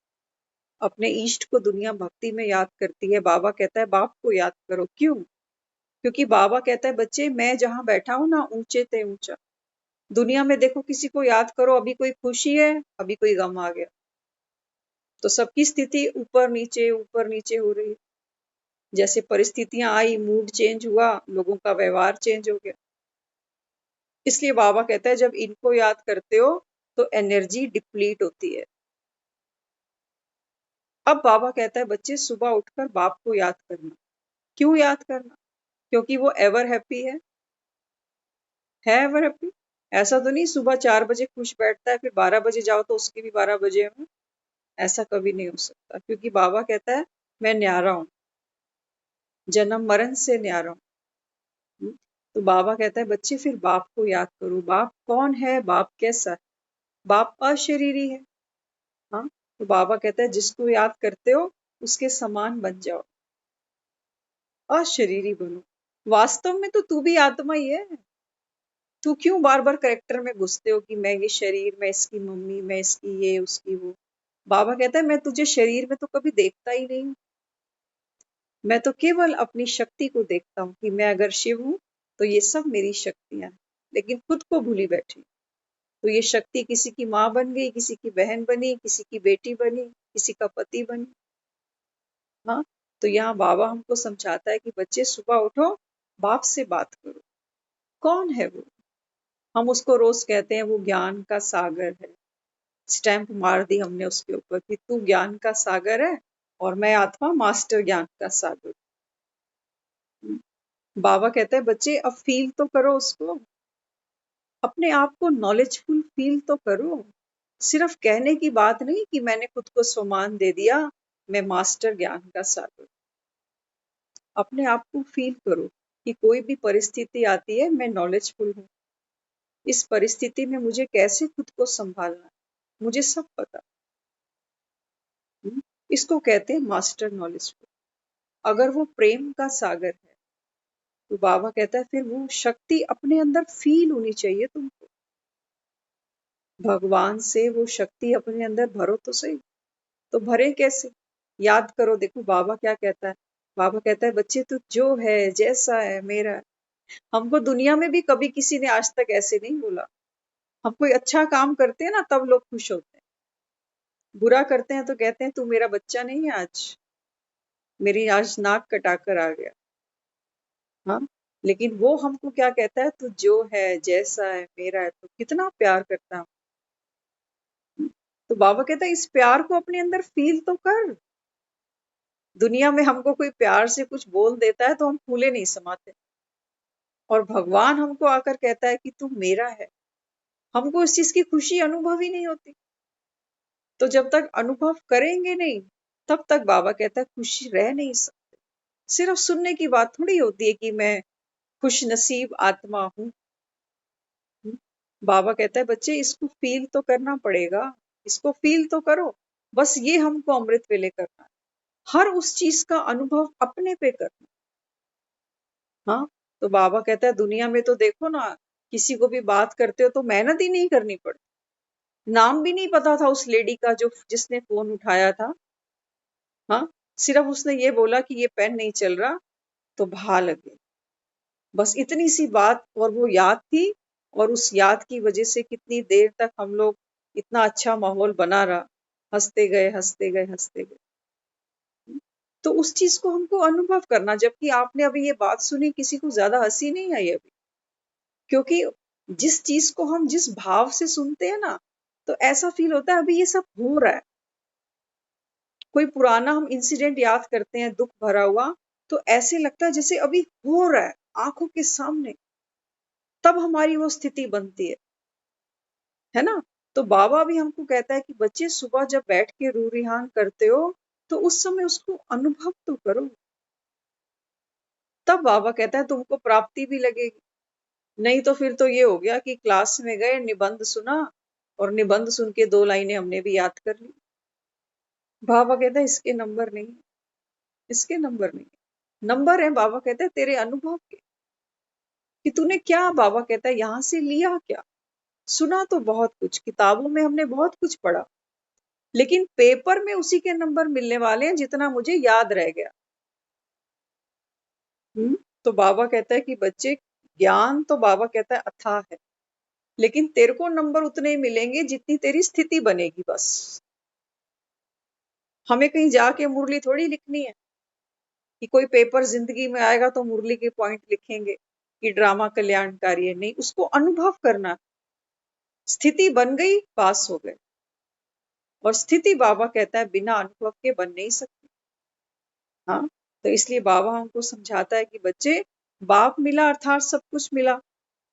अपने इष्ट को दुनिया भक्ति में याद करती है, बाबा कहता है बाप को याद करो। क्यों? क्योंकि बाबा कहता है बच्चे, मैं जहां बैठा हूं ना, ऊंचे ते ऊंचा। दुनिया में देखो किसी को याद करो, अभी कोई खुशी है, अभी कोई गम आ गया, तो सबकी स्थिति ऊपर नीचे हो रही है। जैसे परिस्थितियां आई, मूड चेंज हुआ, लोगों का व्यवहार चेंज हो गया। इसलिए बाबा कहता है जब इनको याद करते हो तो एनर्जी डिप्लीट होती है। अब बाबा कहता है बच्चे, सुबह उठकर बाप को याद करना। क्यों याद करना? क्योंकि वो एवर हैप्पी है एवर हैप्पी। ऐसा तो नहीं सुबह 4 बजे खुश बैठता है, फिर 12 बजे जाओ तो उसके भी 12 बजे हैं। ऐसा कभी नहीं हो सकता, क्योंकि बाबा कहता है मैं न्यारा हूं, जन्म मरण से न्यारा हूं। तो बाबा कहता है बच्चे फिर बाप को याद करो। बाप कौन है, बाप कैसा है? बाप अशरीरी है। हाँ, तो बाबा कहता है जिसको याद करते हो उसके समान बन जाओ। अशरीरी बनो। वास्तव में तो तू भी आत्मा ही है। तू क्यों बार बार करेक्टर में घुसते हो कि मैं ये शरीर, मैं इसकी मम्मी, मैं इसकी ये, उसकी वो। बाबा कहता है मैं तुझे शरीर में तो कभी देखता ही नहीं हूँ। मैं तो केवल अपनी शक्ति को देखता हूँ कि मैं अगर शिव हूँ तो ये सब मेरी शक्तियां हैं, लेकिन खुद को भूली बैठी। तो ये शक्ति किसी की माँ बन गई, किसी की बहन बनी, किसी की बेटी बनी, किसी का पति बनी। हाँ, तो यहाँ बाबा हमको समझाता है कि बच्चे सुबह उठो, बाप से बात करो। कौन है वो? हम उसको रोज कहते हैं वो ज्ञान का सागर है। स्टैंप मार दी हमने उसके ऊपर कि तू ज्ञान का सागर है और मैं आत्मा मास्टर ज्ञान का सागर। बाबा कहता है बच्चे अब फील तो करो उसको, अपने आप को नॉलेजफुल फील तो करो। सिर्फ कहने की बात नहीं कि मैंने खुद को सम्मान दे दिया, मैं मास्टर ज्ञान का सागर। अपने आप को फील करो कि कोई भी परिस्थिति आती है, मैं नॉलेजफुल हूँ। इस परिस्थिति में मुझे कैसे खुद को संभालना है, मुझे सब पता। इसको कहते हैं मास्टर नॉलेजफुल। अगर वो प्रेम का सागर है तो बाबा कहता है फिर वो शक्ति अपने अंदर फील होनी चाहिए तुमको। भगवान से वो शक्ति अपने अंदर भरो तो सही। तो भरे कैसे? याद करो, देखो बाबा क्या कहता है। बाबा कहता है बच्चे तू जो है, जैसा है, मेरा है। हमको दुनिया में भी कभी किसी ने आज तक ऐसे नहीं बोला। हम कोई अच्छा काम करते हैं ना तब लोग खुश होते हैं, बुरा करते हैं तो कहते हैं तू मेरा बच्चा नहीं है, आज मेरी आज नाक कटाकर आ गया। हाँ, लेकिन वो हमको क्या कहता है, तू जो है, जैसा है, मेरा है। तो कितना प्यार करता हूँ। तो बाबा कहता है इस प्यार को अपने अंदर फील तो कर। दुनिया में हमको कोई प्यार से कुछ बोल देता है तो हम फूले नहीं समाते, और भगवान हमको आकर कहता है कि तू मेरा है, हमको इस चीज की खुशी अनुभव ही नहीं होती। तो जब तक अनुभव करेंगे नहीं तब तक बाबा कहता है खुशी रह नहीं सकते। सिर्फ सुनने की बात थोड़ी होती है कि मैं खुश नसीब आत्मा हूँ। बाबा कहता है बच्चे इसको फील तो करना पड़ेगा, इसको फील तो करो। बस ये हमको अमृत वेले करना है, हर उस चीज का अनुभव अपने पे करना। हाँ, तो बाबा कहता है दुनिया में तो देखो ना, किसी को भी बात करते हो तो मेहनत ही नहीं करनी पड़ती। नाम भी नहीं पता था उस लेडी का जो जिसने फोन उठाया था। हाँ, सिर्फ उसने ये बोला कि ये पेन नहीं चल रहा, तो भा लगे। बस इतनी सी बात, और वो याद थी। और उस याद की वजह से कितनी देर तक हम लोग, इतना अच्छा माहौल बना रहा, हंसते गए, हंसते गए, हंसते गए। तो उस चीज को हमको अनुभव करना। जबकि आपने अभी ये बात सुनी, किसी को ज्यादा हंसी नहीं आई अभी, क्योंकि जिस चीज को हम जिस भाव से सुनते हैं ना, तो ऐसा फील होता है अभी ये सब हो रहा है। कोई पुराना हम इंसिडेंट याद करते हैं दुख भरा हुआ, तो ऐसे लगता है जैसे अभी हो रहा है आंखों के सामने, तब हमारी वो स्थिति बनती है ना। तो बाबा भी हमको कहता है कि बच्चे सुबह जब बैठ के रू रिहान करते हो तो उस समय उसको अनुभव तो करो। तब बाबा कहता है तुमको प्राप्ति भी लगेगी। नहीं तो फिर तो ये हो गया कि क्लास में गए, निबंध सुना, और निबंध सुन के 2 लाइनें हमने भी याद कर ली। बाबा कहता है इसके नंबर नहीं, इसके नंबर नहीं। नंबर है, बाबा कहता है तेरे अनुभव के, कि तूने क्या, बाबा कहता है यहां से लिया क्या। सुना तो बहुत कुछ, किताबों में हमने बहुत कुछ पढ़ा, लेकिन पेपर में उसी के नंबर मिलने वाले हैं जितना मुझे याद रह गया। तो बाबा कहता है कि बच्चे ज्ञान तो बाबा कहता है अथाह है, लेकिन तेरे को नंबर उतने ही मिलेंगे जितनी तेरी स्थिति बनेगी। बस हमें कहीं जाके मुरली थोड़ी लिखनी है कि कोई पेपर जिंदगी में आएगा तो मुरली के पॉइंट लिखेंगे कि ड्रामा कल्याणकारी है। नहीं, उसको अनुभव करना। स्थिति बन गई, पास हो गए। और स्थिति बाबा कहता है बिना अनुभव के बन नहीं सकती। हाँ, तो इसलिए बाबा हमको समझाता है कि बच्चे बाप मिला अर्थात सब कुछ मिला।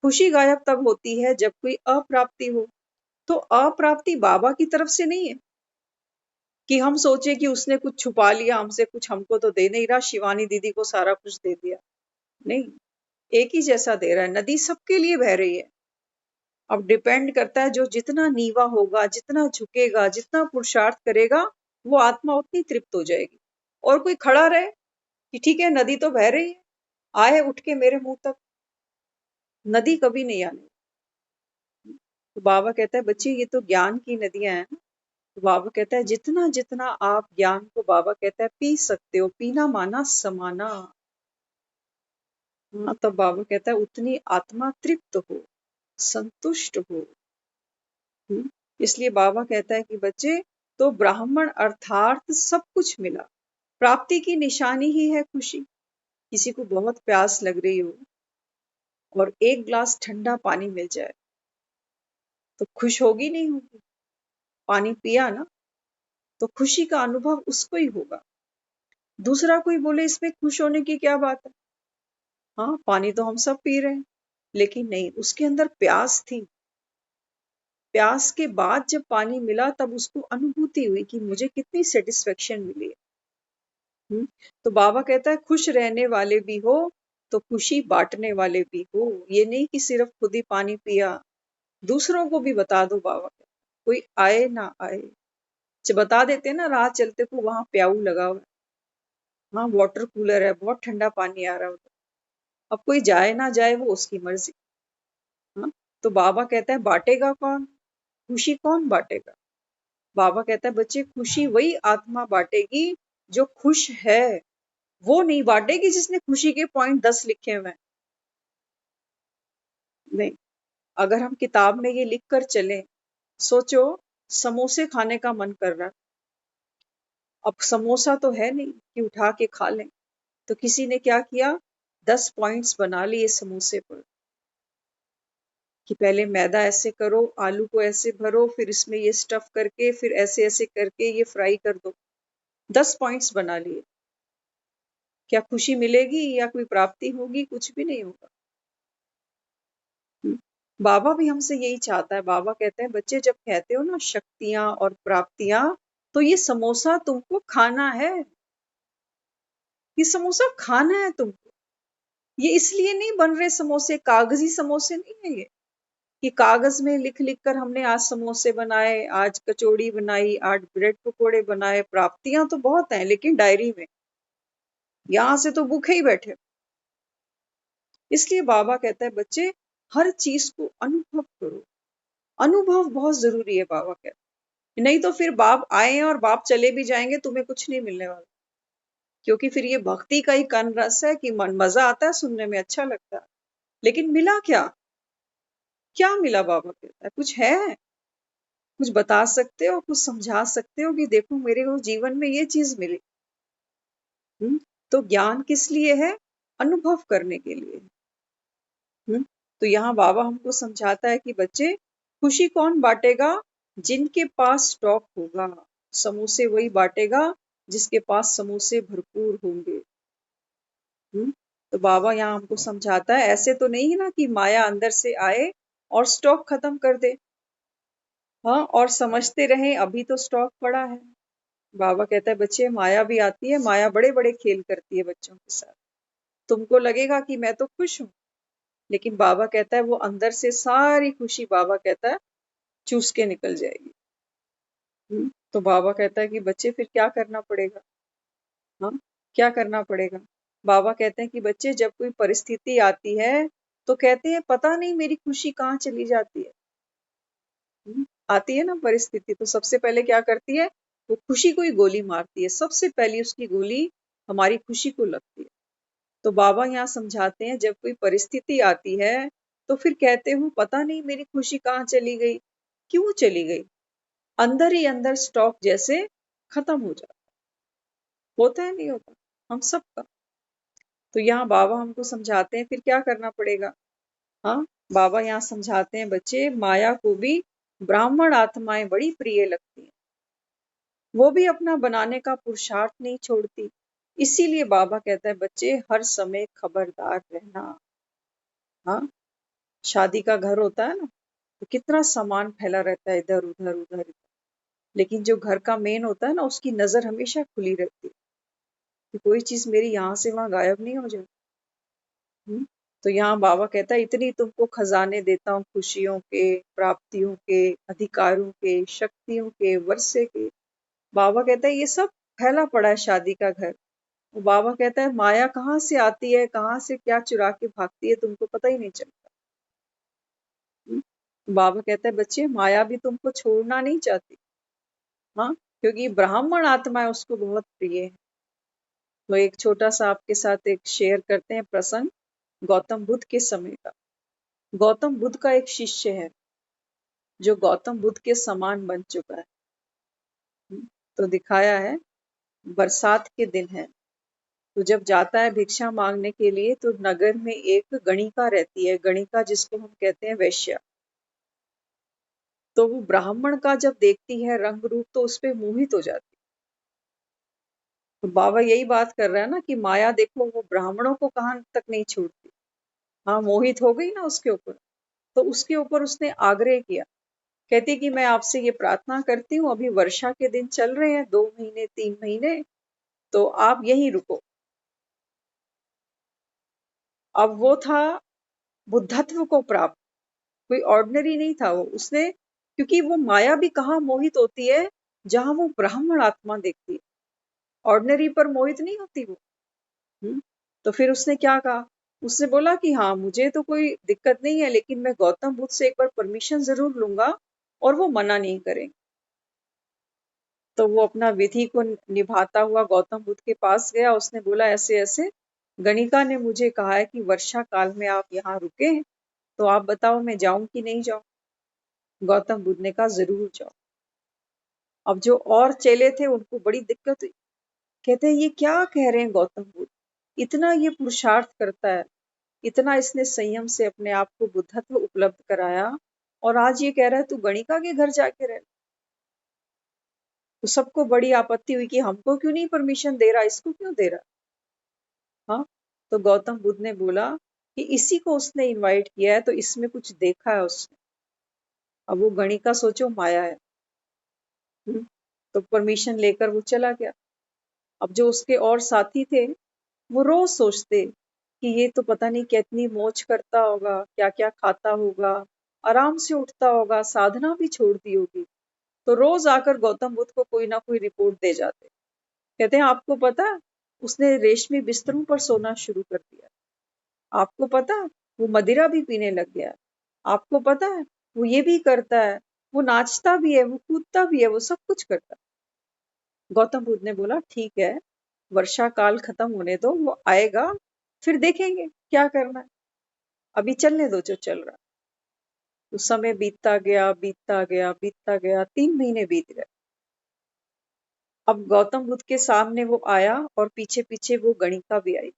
खुशी गायब तब होती है जब कोई अप्राप्ति हो। तो अप्राप्ति बाबा की तरफ से नहीं है कि हम सोचे कि उसने कुछ छुपा लिया हमसे, कुछ हमको तो दे नहीं रहा, शिवानी दीदी को सारा कुछ दे दिया। नहीं, एक ही जैसा दे रहा है, नदी सबके लिए बह रही है। अब डिपेंड करता है जो जितना नीवा होगा, जितना झुकेगा, जितना पुरुषार्थ करेगा, वो आत्मा उतनी तृप्त हो जाएगी। और कोई खड़ा रहे कि ठीक है नदी तो बह रही है, आए उठ के मेरे मुंह तक, नदी कभी नहीं आने। तो बाबा कहता है बच्चे ये तो ज्ञान की नदियां हैं। तो बाबा कहता है जितना जितना आप ज्ञान को, बाबा कहता है पी सकते हो, पीना माना समाना। हाँ, तब बाबा कहता है उतनी आत्मा तृप्त हो, संतुष्ट हो। इसलिए बाबा कहता है कि बच्चे तो ब्राह्मण अर्थार्थ सब कुछ मिला, प्राप्ति की निशानी ही है खुशी। किसी को बहुत प्यास लग रही हो और एक ग्लास ठंडा पानी मिल जाए तो खुश होगी नहीं होगी? पानी पिया ना, तो खुशी का अनुभव उसको ही होगा। दूसरा कोई बोले इसमें खुश होने की क्या बात है, हाँ पानी तो हम सब पी रहे हैं, लेकिन नहीं, उसके अंदर प्यास थी। प्यास के बाद जब पानी मिला तब उसको अनुभूति हुई कि मुझे कितनी सेटिस्फेक्शन मिली है। तो बाबा कहता है खुश रहने वाले भी हो तो खुशी बांटने वाले भी हो। ये नहीं कि सिर्फ खुद ही पानी पिया, दूसरों को भी बता दो। बाबा कहता है कोई आए ना आए, बता देते ना राह चलते को वहां प्याऊ लगा हुआ है, वहां वाटर कूलर है, बहुत ठंडा पानी आ रहा है, अब कोई जाए ना जाए वो उसकी मर्जी। हाँ, तो बाबा कहता है बांटेगा कौन, खुशी कौन बांटेगा? बाबा कहता है बच्चे खुशी वही आत्मा बांटेगी जो खुश है, वो नहीं बांटेगी जिसने खुशी के पॉइंट 10 लिखे हुए हैं। नहीं, अगर हम किताब में ये लिख कर चलें, सोचो समोसे खाने का मन कर रहा है, अब समोसा तो है नहीं कि उठा के खा लें, तो किसी ने क्या किया, 10 पॉइंट्स बना लिए समोसे पर कि पहले मैदा ऐसे करो, आलू को ऐसे भरो, फिर इसमें ये स्टफ करके, फिर ऐसे ऐसे करके ये फ्राई कर दो। 10 पॉइंट्स बना लिए। क्या खुशी मिलेगी या कोई प्राप्ति होगी? कुछ भी नहीं होगा। बाबा भी हमसे यही चाहता है। बाबा कहते हैं बच्चे जब कहते हो ना शक्तियां और प्राप्तियां, तो ये समोसा तुमको खाना है, ये समोसा खाना है तुमको। ये इसलिए नहीं बन रहे समोसे, कागजी समोसे नहीं है ये कि कागज में लिख लिख कर हमने आज समोसे बनाए, आज कचौड़ी बनाई, आज ब्रेड पकोड़े बनाए। प्राप्तियां तो बहुत हैं लेकिन डायरी में, यहां से तो भूखे ही बैठे। इसलिए बाबा कहता है बच्चे हर चीज को अनुभव करो, अनुभव बहुत जरूरी है। बाबा कहता है नहीं तो फिर बाप आए और बाप चले भी जाएंगे, तुम्हें कुछ नहीं मिलने वाला, क्योंकि फिर ये भक्ति का ही कन रस है कि मन मजा आता है, सुनने में अच्छा लगता है, लेकिन मिला क्या? क्या मिला? बाबा कहता है कुछ है, कुछ बता सकते हो, कुछ समझा सकते हो कि देखो मेरे को जीवन में ये चीज मिली। तो ज्ञान किस लिए है? अनुभव करने के लिए। तो यहाँ बाबा हमको समझाता है कि बच्चे खुशी कौन बांटेगा? जिनके पास स्टॉक होगा। समोसे वही बांटेगा जिसके पास समोसे भरपूर होंगे। तो बाबा यहाँ हमको समझाता है ऐसे तो नहीं ना कि माया अंदर से आए और स्टॉक खत्म कर दे, हाँ, और समझते रहे अभी तो स्टॉक पड़ा है। बाबा कहता है बच्चे माया भी आती है, माया बड़े बड़े खेल करती है बच्चों के साथ। तुमको लगेगा कि मैं तो खुश हूं, लेकिन बाबा कहता है वो अंदर से सारी खुशी, बाबा कहता है, चूस के निकल जाएगी। तो बाबा कहता है कि बच्चे फिर क्या करना पड़ेगा? हाँ, क्या करना पड़ेगा? बाबा कहते हैं कि बच्चे जब कोई परिस्थिति आती है तो कहते हैं पता नहीं मेरी खुशी कहाँ चली जाती है। आती है ना परिस्थिति, तो सबसे पहले क्या करती है, वो खुशी को ही गोली मारती है। सबसे पहली उसकी गोली हमारी खुशी को लगती है। तो बाबा यहाँ समझाते हैं जब कोई परिस्थिति आती है तो फिर कहते हो पता नहीं मेरी खुशी कहाँ चली गई, क्यों चली गई? अंदर ही अंदर स्टॉक जैसे खत्म हो जाता, होता है नहीं होता हम सबका। तो यहाँ बाबा हमको समझाते हैं फिर क्या करना पड़ेगा। हाँ, बाबा यहाँ समझाते हैं बच्चे माया को भी ब्राह्मण आत्माएं बड़ी प्रिय लगती हैं, वो भी अपना बनाने का पुरुषार्थ नहीं छोड़ती। इसीलिए बाबा कहता है बच्चे हर समय खबरदार रहना। हाँ, शादी का घर होता है ना, तो कितना सामान फैला रहता है इधर उधर उधर इधर, लेकिन जो घर का मेन होता है ना उसकी नजर हमेशा खुली रहती है कि कोई चीज मेरी यहाँ से वहां गायब नहीं हो जाए। तो यहाँ बाबा कहता है इतनी तुमको खजाने देता हूँ खुशियों के, प्राप्तियों के, अधिकारों के, शक्तियों के, वर्षे के। बाबा कहता है ये सब फैला पड़ा है शादी का घर, वो बाबा कहता है माया कहाँ से आती है, कहाँ से क्या चुरा के भागती है, तुमको पता ही नहीं चलता। बाबा कहता है बच्चे माया भी तुमको छोड़ना नहीं चाहती। हाँ, क्योंकि ब्राह्मण आत्मा है, उसको बहुत प्रिय है। तो एक छोटा सा आपके साथ एक शेयर करते हैं प्रसंग गौतम बुद्ध के समय का। गौतम बुद्ध का एक शिष्य है जो गौतम बुद्ध के समान बन चुका है। तो दिखाया है बरसात के दिन है, तो जब जाता है भिक्षा मांगने के लिए तो नगर में एक गणिका रहती है, गणिका जिसको हम कहते हैं वैश्या। तो वो ब्राह्मण का जब देखती है रंग रूप तो उस पे मोहित हो जाती है। तो बाबा यही बात कर रहा है ना कि माया देखो वो ब्राह्मणों को कहाँ तक नहीं छोड़ती। हाँ, मोहित हो गई ना उसके ऊपर, तो उसके ऊपर उसने आग्रह किया, कहती कि मैं आपसे ये प्रार्थना करती हूँ, अभी वर्षा के दिन चल रहे हैं, 2 महीने 3 महीने, तो आप यहीं रुको। अब वो था बुद्धत्व को प्राप्त, कोई ऑर्डिनरी नहीं था वो। उसने, क्योंकि वो माया भी कहाँ मोहित होती है, जहां वो ब्राह्मण आत्मा देखती है, ऑर्डिनरी पर मोहित नहीं होती वो। तो फिर उसने क्या कहा, उसने बोला कि हाँ मुझे तो कोई दिक्कत नहीं है, लेकिन मैं गौतम बुद्ध से एक बार परमिशन जरूर लूंगा और वो मना नहीं करेंगे। तो वो अपना विधि को निभाता हुआ गौतम बुद्ध के पास गया। उसने बोला ऐसे ऐसे गणिका ने मुझे कहा है कि वर्षा काल में आप यहाँ रुके हैं, तो आप बताओ मैं जाऊं कि नहीं जाऊं। गौतम बुद्ध ने कहा जरूर जाओ। अब जो और चेले थे उनको बड़ी दिक्कत हुई, कहते हैं ये क्या कह रहे हैं गौतम बुद्ध, इतना ये पुरुषार्थ करता है, इतना इसने संयम से अपने आप को बुद्धत्व उपलब्ध कराया, और आज ये कह रहा है तू गणिका के घर जाके रह। तो सबको बड़ी आपत्ति हुई कि हमको क्यों नहीं परमिशन दे रहा, इसको क्यों दे रहा। हाँ, तो गौतम बुद्ध ने बोला कि इसी को उसने इनवाइट किया है, तो इसमें कुछ देखा है उसने। अब वो गणिका सोचो माया है। तो परमिशन लेकर वो चला गया। अब जो उसके और साथी थे वो रोज सोचते कि ये तो पता नहीं कितनी मौज करता होगा, क्या क्या खाता होगा, आराम से उठता होगा, साधना भी छोड़ दी होगी। तो रोज आकर गौतम बुद्ध को कोई ना कोई रिपोर्ट दे जाते, कहते हैं आपको पता है, उसने रेशमी बिस्तरों पर सोना शुरू कर दिया, आपको पता है वो मदिरा भी पीने लग गया है, आपको पता है वो ये भी करता है, वो नाचता भी है, वो कूदता भी है, वो सब कुछ करता है। गौतम बुद्ध ने बोला ठीक है, वर्षा काल खत्म होने दो, वो आएगा फिर देखेंगे क्या करना है, अभी चलने दो जो चल रहा है। तो समय बीतता गया बीतता गया बीतता गया, 3 महीने बीत गए। अब गौतम बुद्ध के सामने वो आया और पीछे पीछे वो गणिका भी आई।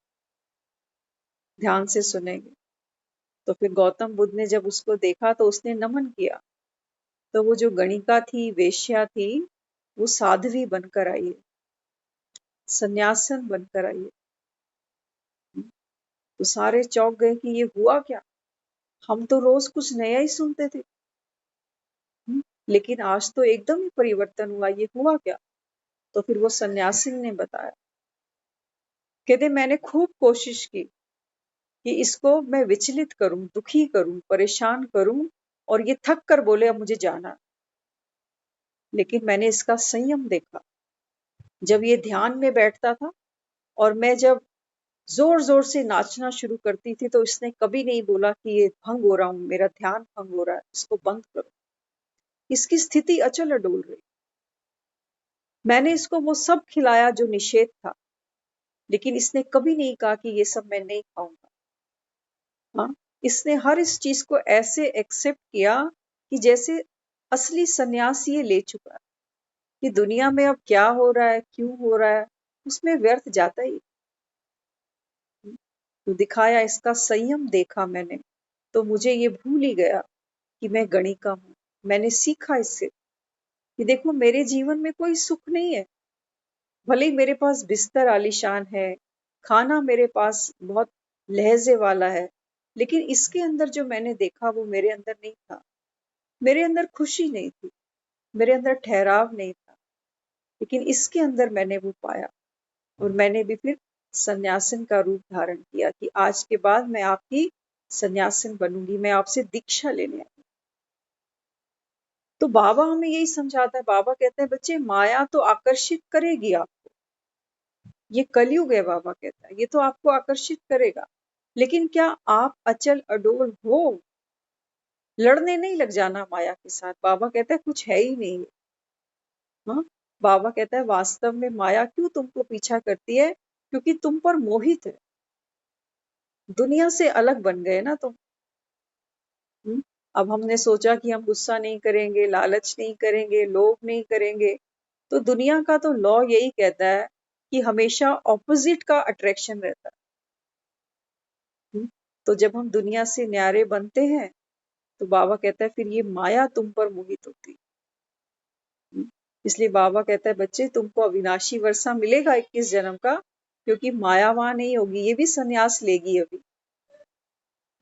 ध्यान से सुनेंगे। तो फिर गौतम बुद्ध ने जब उसको देखा तो उसने नमन किया। तो वो जो गणिका थी, वेश्या थी, वो साध्वी बनकर आई है, सन्यासन बनकर आई है। तो सारे चौंक गए कि ये हुआ क्या, हम तो रोज कुछ नया ही सुनते थे, लेकिन आज तो एकदम ही परिवर्तन हुआ, ये हुआ क्या। तो फिर वो सन्यासी ने बताया, कहते मैंने खूब कोशिश की कि इसको मैं विचलित करूं, दुखी करूं, परेशान करूं, और ये थक कर बोले अब मुझे जाना, लेकिन मैंने इसका संयम देखा। जब ये ध्यान में बैठता था और मैं जब जोर जोर से नाचना शुरू करती थी, तो इसने कभी नहीं बोला कि ये भंग हो रहा हूं, मेरा ध्यान भंग हो रहा है, इसको बंद करो। इसकी स्थिति अचल अडोल रही। मैंने इसको वो सब खिलाया जो निषेध था, लेकिन इसने कभी नहीं कहा कि ये सब मैं नहीं खाऊंगा। हाँ, इसने हर इस चीज को ऐसे एक्सेप्ट किया कि जैसे असली सन्यास ये ले चुका है, कि दुनिया में अब क्या हो रहा है, क्यों हो रहा है, उसमें व्यर्थ जाता ही। तो दिखाया, इसका संयम देखा मैंने, तो मुझे ये भूल ही गया कि मैं गणिका हूँ। मैंने सीखा इससे कि देखो मेरे जीवन में कोई सुख नहीं है, भले ही मेरे पास बिस्तर आलीशान है, खाना मेरे पास बहुत लहजे वाला है, लेकिन इसके अंदर जो मैंने देखा वो मेरे अंदर नहीं था। मेरे अंदर खुशी नहीं थी, मेरे अंदर ठहराव नहीं था, लेकिन इसके अंदर मैंने वो पाया। और मैंने भी फिर सन्यासिन का रूप धारण किया कि आज के बाद मैं आपकी सन्यासिन बनूंगी, मैं आपसे दीक्षा लेने आई। तो बाबा हमें यही समझाता है। बाबा कहते हैं बच्चे माया तो आकर्षित करेगी आपको, ये कलयुग है, बाबा कहता है, ये तो आपको आकर्षित करेगा, लेकिन क्या आप अचल अडोल हो? लड़ने नहीं लग जाना माया के साथ। बाबा कहता है कुछ है ही नहीं। हाँ, बाबा कहता है वास्तव में माया क्यों तुमको पीछा करती है? क्योंकि तुम पर मोहित है, दुनिया से अलग बन गए ना तुम। अब हमने सोचा कि हम गुस्सा नहीं करेंगे, लालच नहीं करेंगे, लोभ नहीं करेंगे, तो दुनिया का तो लॉ यही कहता है कि हमेशा ऑपोजिट का अट्रैक्शन रहता है। तो जब हम दुनिया से न्यारे बनते हैं तो बाबा कहता है फिर ये माया तुम पर मोहित होती है। इसलिए बाबा कहता है बच्चे तुमको अविनाशी वर्षा मिलेगा 21 जन्म का, क्योंकि माया वहां नहीं होगी, ये भी संन्यास लेगी अभी।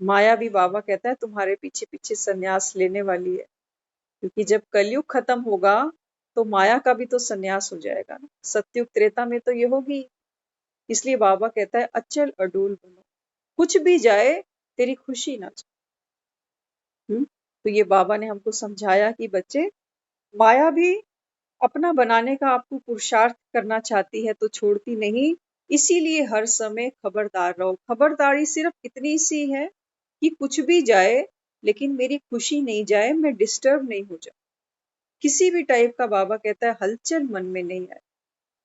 माया भी बाबा कहता है तुम्हारे पीछे पीछे संन्यास लेने वाली है, क्योंकि जब कलयुग खत्म होगा तो माया का भी तो संन्यास हो जाएगा ना। सतयुग त्रेता में तो ये होगी। इसलिए बाबा कहता है अचल अडोल बनो, कुछ भी जाए तेरी खुशी ना जाए। तो ये बाबा ने हमको समझाया कि बच्चे माया भी अपना बनाने का आपको पुरुषार्थ करना चाहती है तो छोड़ती नहीं, इसीलिए हर समय खबरदार रहो। खबरदारी सिर्फ इतनी सी है कि कुछ भी जाए लेकिन मेरी खुशी नहीं जाए, मैं डिस्टर्ब नहीं हो जाऊं। किसी भी टाइप का बाबा कहता है हलचल मन में नहीं आए,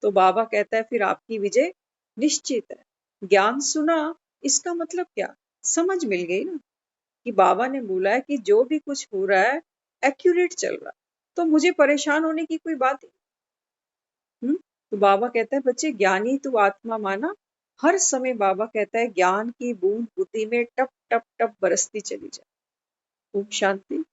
तो बाबा कहता है फिर आपकी विजय निश्चित है। ज्ञान सुना, इसका मतलब क्या? समझ मिल गई ना कि बाबा ने बोला है कि जो भी कुछ हो रहा है एक्यूरेट चल रहा है, तो मुझे परेशान होने की कोई बात ही नहीं। तो बाबा कहता है बच्चे ज्ञानी तू आत्मा माना, हर समय बाबा कहता है ज्ञान की बूंद बुद्धि में टप टप टप बरसती चली जाए। ओम शांति।